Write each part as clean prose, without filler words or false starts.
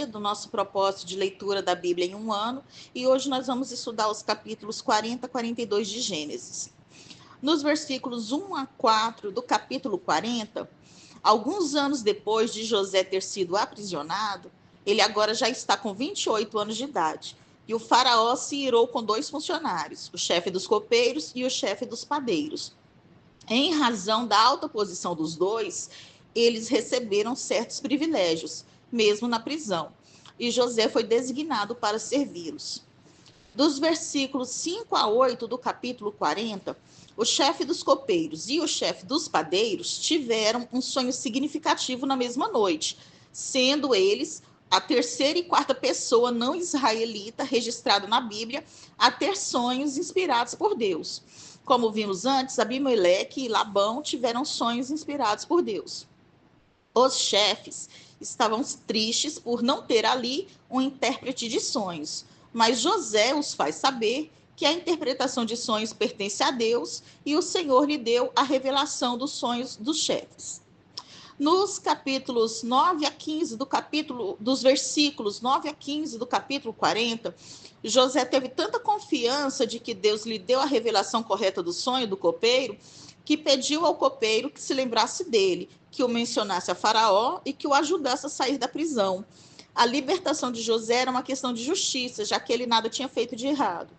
do nosso propósito de leitura da Bíblia em um ano, e hoje nós vamos estudar os capítulos 40 a 42 de Gênesis. Nos versículos 1 a 4 do capítulo 40, alguns anos depois de José ter sido aprisionado, ele agora já está com 28 anos de idade, e o faraó se irou com dois funcionários, o chefe dos copeiros e o chefe dos padeiros. Em razão da alta posição dos dois, eles receberam certos privilégios, mesmo na prisão, e José foi designado para servi-los. Dos versículos 5 a 8 do capítulo 40, o chefe dos copeiros e o chefe dos padeiros tiveram um sonho significativo na mesma noite, sendo eles a terceira e quarta pessoa não israelita registrada na Bíblia a ter sonhos inspirados por Deus. Como vimos antes, Abimeleque e Labão tiveram sonhos inspirados por Deus. Os chefes estavam tristes por não ter ali um intérprete de sonhos, mas José os faz saber que a interpretação de sonhos pertence a Deus e o Senhor lhe deu a revelação dos sonhos dos chefes. Nos capítulos 9 a 15 dos versículos 9 a 15 do capítulo 40, José teve tanta confiança de que Deus lhe deu a revelação correta do sonho do copeiro, que pediu ao copeiro que se lembrasse dele, que o mencionasse a Faraó e que o ajudasse a sair da prisão. A libertação de José era uma questão de justiça, já que ele nada tinha feito de errado.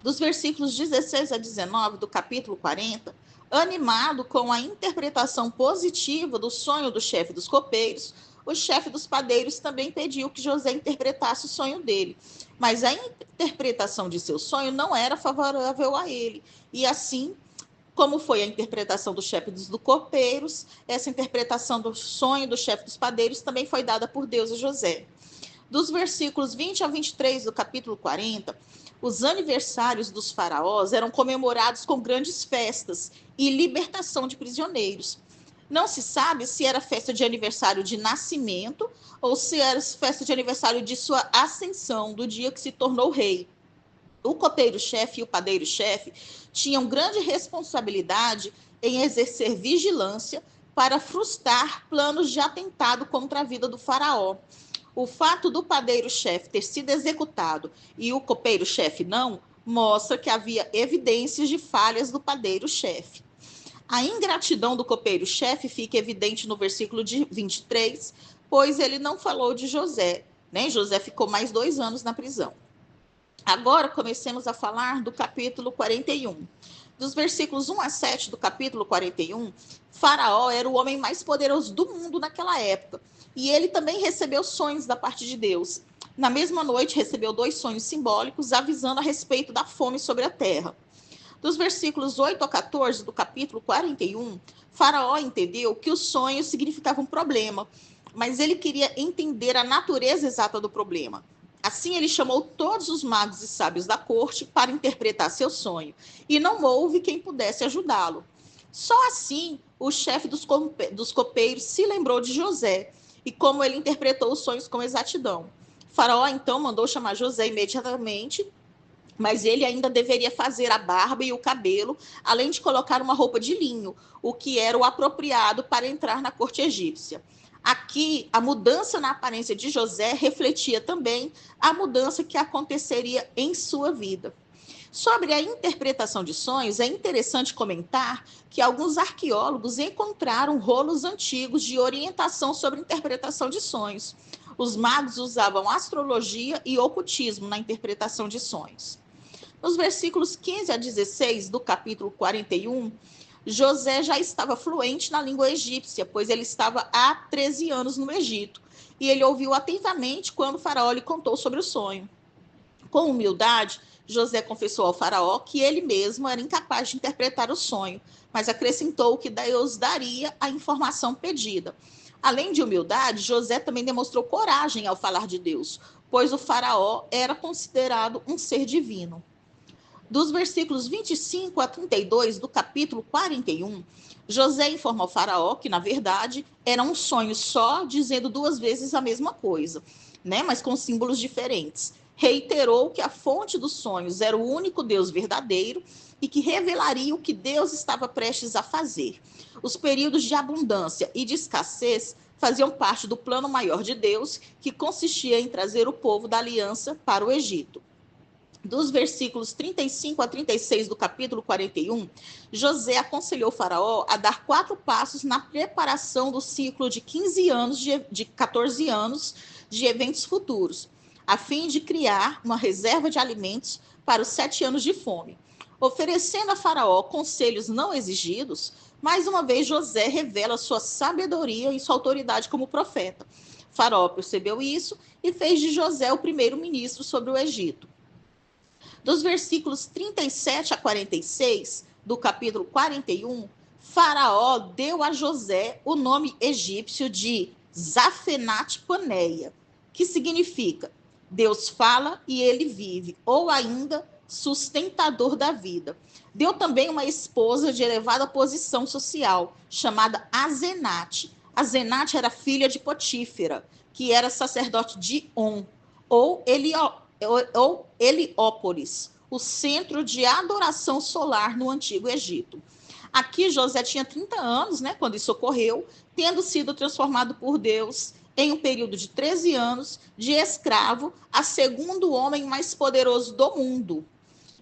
Dos versículos 16 a 19 do capítulo 40, animado com a interpretação positiva do sonho do chefe dos copeiros, o chefe dos padeiros também pediu que José interpretasse o sonho dele, mas a interpretação de seu sonho não era favorável a ele, e assim, como foi a interpretação do chefe dos copeiros, essa interpretação do sonho do chefe dos padeiros também foi dada por Deus a José. Dos versículos 20 a 23 do capítulo 40, os aniversários dos faraós eram comemorados com grandes festas e libertação de prisioneiros. Não se sabe se era festa de aniversário de nascimento ou se era festa de aniversário de sua ascensão, do dia que se tornou rei. O copeiro-chefe e o padeiro-chefe tinham grande responsabilidade em exercer vigilância para frustrar planos de atentado contra a vida do faraó. O fato do padeiro-chefe ter sido executado e o copeiro-chefe não, mostra que havia evidências de falhas do padeiro-chefe. A ingratidão do copeiro-chefe fica evidente no versículo 23, pois ele não falou de José, né? José ficou mais 2 anos na prisão. Agora comecemos a falar do capítulo 41. Dos versículos 1 a 7 do capítulo 41, Faraó era o homem mais poderoso do mundo naquela época, e ele também recebeu sonhos da parte de Deus. Na mesma noite, recebeu 2 sonhos simbólicos, avisando a respeito da fome sobre a terra. Dos versículos 8 a 14 do capítulo 41, Faraó entendeu que os sonhos significavam um problema, mas ele queria entender a natureza exata do problema. Assim, ele chamou todos os magos e sábios da corte para interpretar seu sonho, e não houve quem pudesse ajudá-lo. Só assim, o chefe dos copeiros se lembrou de José e como ele interpretou os sonhos com exatidão. Faraó, então, mandou chamar José imediatamente, mas ele ainda deveria fazer a barba e o cabelo, além de colocar uma roupa de linho, o que era o apropriado para entrar na corte egípcia. Aqui, a mudança na aparência de José refletia também a mudança que aconteceria em sua vida. Sobre a interpretação de sonhos, é interessante comentar que alguns arqueólogos encontraram rolos antigos de orientação sobre interpretação de sonhos. Os magos usavam astrologia e ocultismo na interpretação de sonhos. Nos versículos 15 a 16 do capítulo 41, José já estava fluente na língua egípcia, pois ele estava há 13 anos no Egito, e ele ouviu atentamente quando o faraó lhe contou sobre o sonho. Com humildade, José confessou ao faraó que ele mesmo era incapaz de interpretar o sonho, mas acrescentou que Deus daria a informação pedida. Além de humildade, José também demonstrou coragem ao falar de Deus, pois o faraó era considerado um ser divino. Dos versículos 25 a 32 do capítulo 41, José informa ao faraó que, na verdade, era um sonho só, dizendo 2 vezes a mesma coisa, né? Mas com símbolos diferentes. Reiterou que a fonte dos sonhos era o único Deus verdadeiro e que revelaria o que Deus estava prestes a fazer. Os períodos de abundância e de escassez faziam parte do plano maior de Deus, que consistia em trazer o povo da aliança para o Egito. Dos versículos 35 a 36 do capítulo 41, José aconselhou Faraó a dar 4 passos na preparação do ciclo de 14 anos de eventos futuros, a fim de criar uma reserva de alimentos para os 7 anos de fome. Oferecendo a Faraó conselhos não exigidos, mais uma vez José revela sua sabedoria e sua autoridade como profeta. Faraó percebeu isso e fez de José o primeiro ministro sobre o Egito. Dos versículos 37 a 46 do capítulo 41, Faraó deu a José o nome egípcio de Zafenat-Paneia, que significa Deus fala e ele vive, ou ainda sustentador da vida. Deu também uma esposa de elevada posição social, chamada Azenate. Azenate era filha de Potífera, que era sacerdote de On, ou Heliópolis, o centro de adoração solar no Antigo Egito. Aqui José tinha 30 anos, quando isso ocorreu, tendo sido transformado por Deus em um período de 13 anos de escravo a segundo homem mais poderoso do mundo.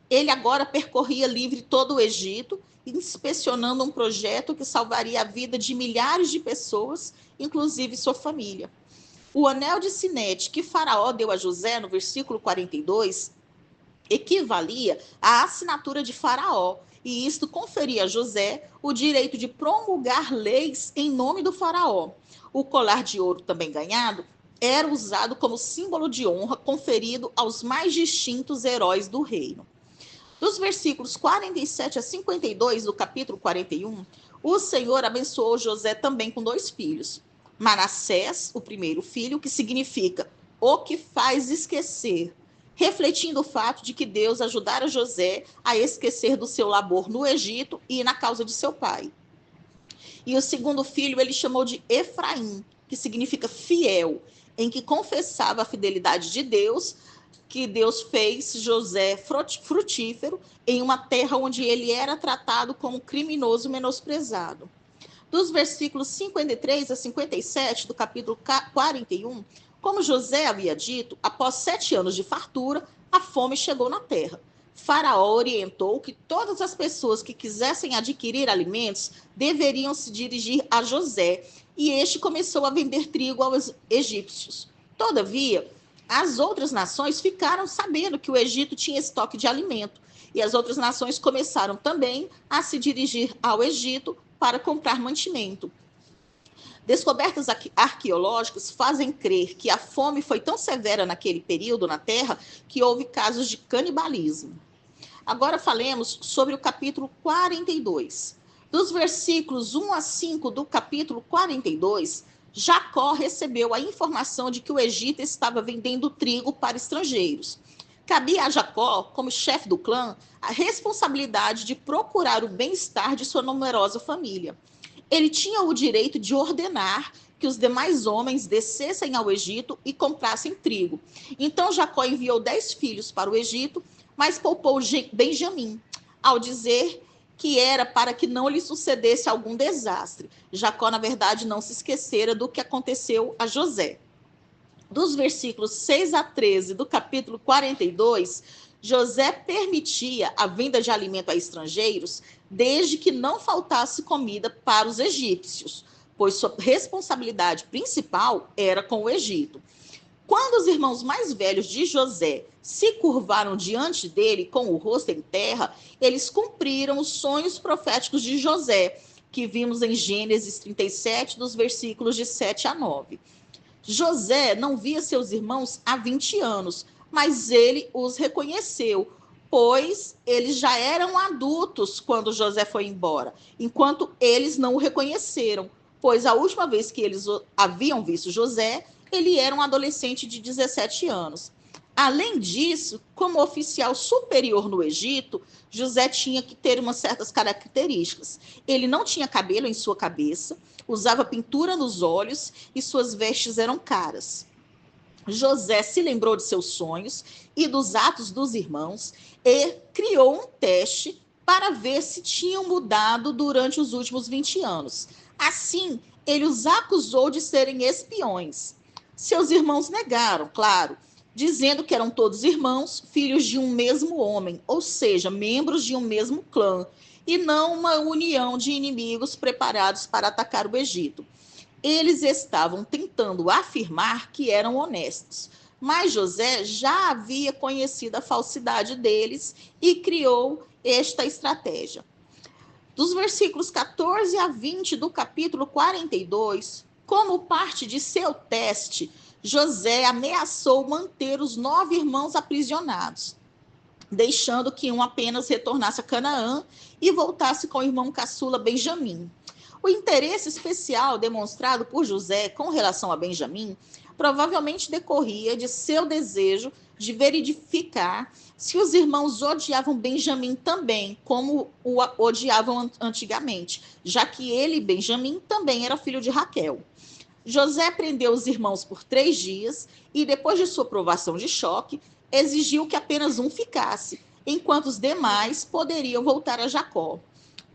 Ele agora percorria livre todo o Egito, inspecionando um projeto que salvaria a vida de milhares de pessoas, inclusive sua família. O anel de sinete que Faraó deu a José, no versículo 42, equivalia à assinatura de Faraó, e isto conferia a José o direito de promulgar leis em nome do Faraó. O colar de ouro também ganhado era usado como símbolo de honra conferido aos mais distintos heróis do reino. Dos versículos 47 a 52 do capítulo 41, o Senhor abençoou José também com 2 filhos. Manassés, o primeiro filho, que significa o que faz esquecer, refletindo o fato de que Deus ajudara José a esquecer do seu labor no Egito e na causa de seu pai. E o segundo filho ele chamou de Efraim, que significa fiel, em que confessava a fidelidade de Deus, que Deus fez José frutífero em uma terra onde ele era tratado como criminoso menosprezado. Dos versículos 53 a 57 do capítulo 41, como José havia dito, após 7 anos de fartura, a fome chegou na terra. Faraó orientou que todas as pessoas que quisessem adquirir alimentos deveriam se dirigir a José, e este começou a vender trigo aos egípcios. Todavia, as outras nações ficaram sabendo que o Egito tinha estoque de alimento, e as outras nações começaram também a se dirigir ao Egito para comprar mantimento. Descobertas arqueológicas fazem crer que a fome foi tão severa naquele período na Terra que houve casos de canibalismo. Agora falemos sobre o capítulo 42. Dos versículos 1 a 5 do capítulo 42, Jacó recebeu a informação de que o Egito estava vendendo trigo para estrangeiros. Cabia a Jacó, como chefe do clã, a responsabilidade de procurar o bem-estar de sua numerosa família. Ele tinha o direito de ordenar que os demais homens descessem ao Egito e comprassem trigo. Então Jacó enviou 10 filhos para o Egito, mas poupou Benjamim, ao dizer que era para que não lhe sucedesse algum desastre. Jacó, na verdade, não se esquecera do que aconteceu a José. Dos versículos 6 a 13 do capítulo 42, José permitia a venda de alimento a estrangeiros, desde que não faltasse comida para os egípcios, pois sua responsabilidade principal era com o Egito. Quando os irmãos mais velhos de José se curvaram diante dele com o rosto em terra, eles cumpriram os sonhos proféticos de José, que vimos em Gênesis 37, dos versículos de 7 a 9. José não via seus irmãos há 20 anos, mas ele os reconheceu, pois eles já eram adultos quando José foi embora, enquanto eles não o reconheceram, pois a última vez que eles haviam visto José, ele era um adolescente de 17 anos. Além disso, como oficial superior no Egito, José tinha que ter umas certas características. Ele não tinha cabelo em sua cabeça, usava pintura nos olhos e suas vestes eram caras. José se lembrou de seus sonhos e dos atos dos irmãos e criou um teste para ver se tinham mudado durante os últimos 20 anos. Assim, ele os acusou de serem espiões. Seus irmãos negaram, claro, dizendo que eram todos irmãos, filhos de um mesmo homem, ou seja, membros de um mesmo clã, e não uma união de inimigos preparados para atacar o Egito. Eles estavam tentando afirmar que eram honestos, mas José já havia conhecido a falsidade deles e criou esta estratégia. Dos versículos 14 a 20 do capítulo 42, como parte de seu teste, José ameaçou manter os 9 irmãos aprisionados, deixando que um apenas retornasse a Canaã e voltasse com o irmão caçula Benjamim. O interesse especial demonstrado por José com relação a Benjamim provavelmente decorria de seu desejo de verificar se os irmãos odiavam Benjamim também, como o odiavam antigamente, já que ele, Benjamim, também era filho de Raquel. José prendeu os irmãos por 3 dias e, depois de sua provação de choque, exigiu que apenas um ficasse, enquanto os demais poderiam voltar a Jacó.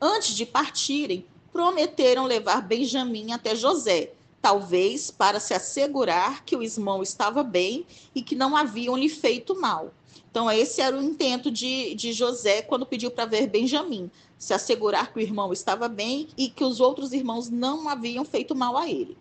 Antes de partirem, prometeram levar Benjamim até José, talvez para se assegurar que o irmão estava bem e que não haviam lhe feito mal. Então, esse era o intento de José quando pediu para ver Benjamim, se assegurar que o irmão estava bem e que os outros irmãos não haviam feito mal a ele.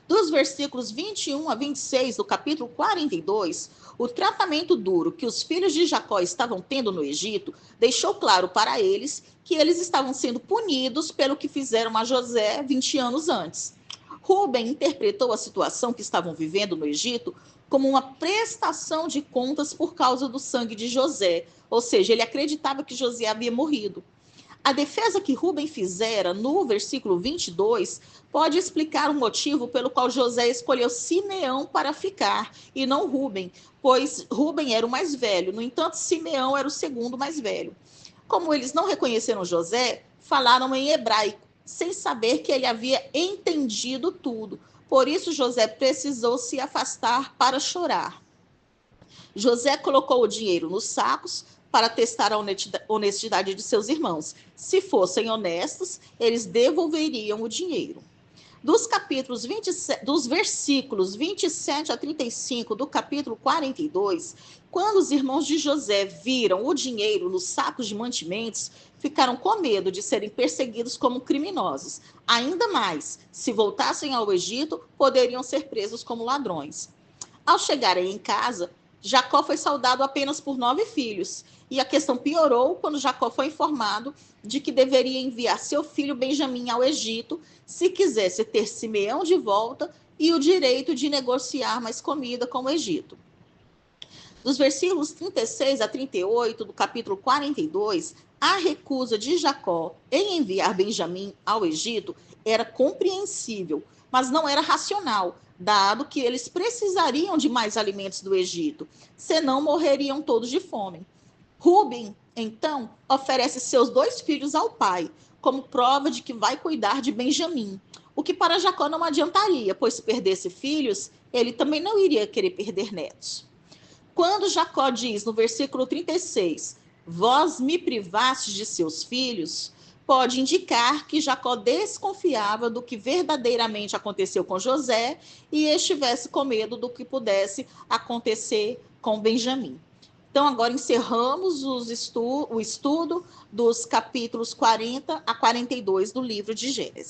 Dos versículos 21 a 26 do capítulo 42, o tratamento duro que os filhos de Jacó estavam tendo no Egito deixou claro para eles que eles estavam sendo punidos pelo que fizeram a José 20 anos antes. Rúben interpretou a situação que estavam vivendo no Egito como uma prestação de contas por causa do sangue de José, ou seja, ele acreditava que José havia morrido. A defesa que Rúben fizera no versículo 22 pode explicar o motivo pelo qual José escolheu Simeão para ficar e não Rúben, pois Rúben era o mais velho, no entanto, Simeão era o segundo mais velho. Como eles não reconheceram José, falaram em hebraico, sem saber que ele havia entendido tudo. Por isso, José precisou se afastar para chorar. José colocou o dinheiro nos sacos para testar a honestidade de seus irmãos. Se fossem honestos, eles devolveriam o dinheiro. Dos versículos 27 a 35 do capítulo 42, quando os irmãos de José viram o dinheiro nos sacos de mantimentos, ficaram com medo de serem perseguidos como criminosos. Ainda mais, se voltassem ao Egito, poderiam ser presos como ladrões. Ao chegarem em casa, Jacó foi saudado apenas por 9 filhos, e a questão piorou quando Jacó foi informado de que deveria enviar seu filho Benjamim ao Egito se quisesse ter Simeão de volta e o direito de negociar mais comida com o Egito. Dos versículos 36 a 38 do capítulo 42, a recusa de Jacó em enviar Benjamim ao Egito era compreensível, mas não era racional, dado que eles precisariam de mais alimentos do Egito, senão morreriam todos de fome. Rúben, então, oferece seus 2 filhos ao pai, como prova de que vai cuidar de Benjamim, o que para Jacó não adiantaria, pois se perdesse filhos, ele também não iria querer perder netos. Quando Jacó diz no versículo 36, vós me privastes de seus filhos, pode indicar que Jacó desconfiava do que verdadeiramente aconteceu com José e estivesse com medo do que pudesse acontecer com Benjamim. Então, agora encerramos o estudo dos capítulos 40 a 42 do livro de Gênesis.